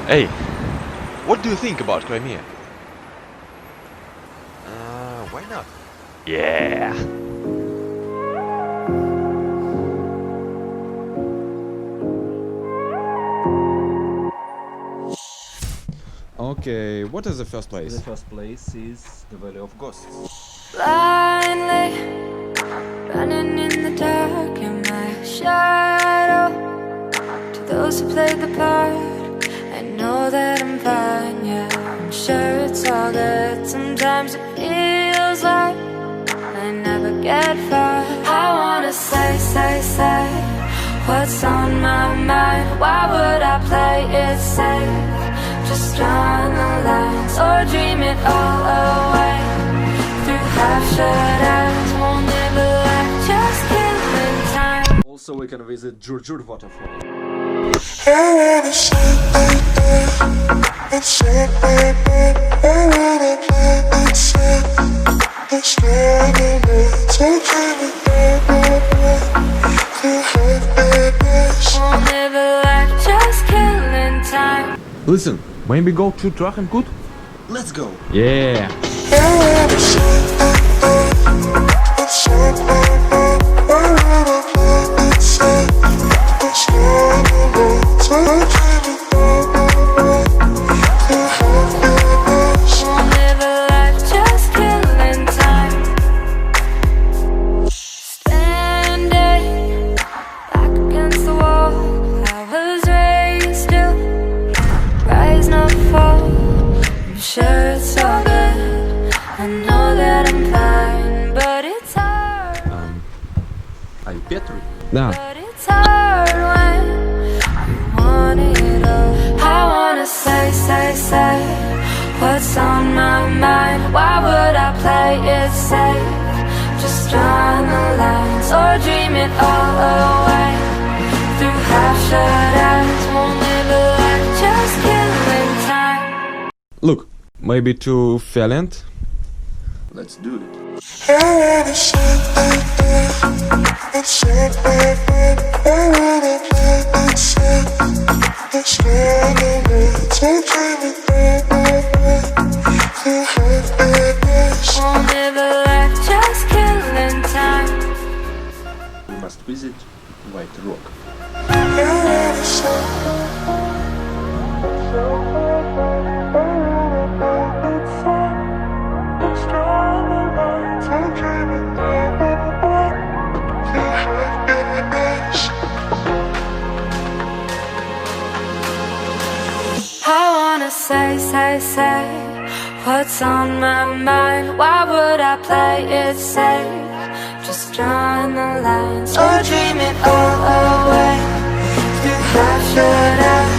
Hey, what do you think about Crimea? Why not? Yeah. Okay, what is the first place? The first place is the Valley of Ghosts. Blindly running in the dark in my shadow. To those who played the part, I know that I'm fine, yeah. I'm sure it's all good. Sometimes it feels like I never get far. I wanna say what's on my mind. Why would I play it safe? Just drawing the lines or dream it all away. Through half-shut eyes, won't live a life, just killing time. Also, we can visit Jurjur waterfall. I wanna say it's I wanna play it safe. It's not a way to dream it to happiness. Won't live a life, just killing time. Listen, maybe go to Drachengut? Let's go! Yeah. I wanna say it's I wanna play it safe. It's not a way to dream it to happiness. Won't live a life, just killing time. Standing back against the wall, I was raised to rise, not fall. I'm sure it's all good. I know that I'm fine, but it's hard. Ай, Петру. Да. But it's hard when you want it all. I wanna say what's on my mind. Why would I play it safe? Just drawing the lines or dream it all away. Through half-shut eyes, won't live a life, just killing time. Look, maybe to Finland. Let's do it. I wanna say it's I wanna play it safe. It's not a way to dream it to happiness. Won't live a life, just killing time. We must visit White Rock. I wanna say it's not a way to dream it to happiness. I wanna say what's on my mind. Why would I play it safe? Just drawing the lines or dream it all away. Through half-shut eyes.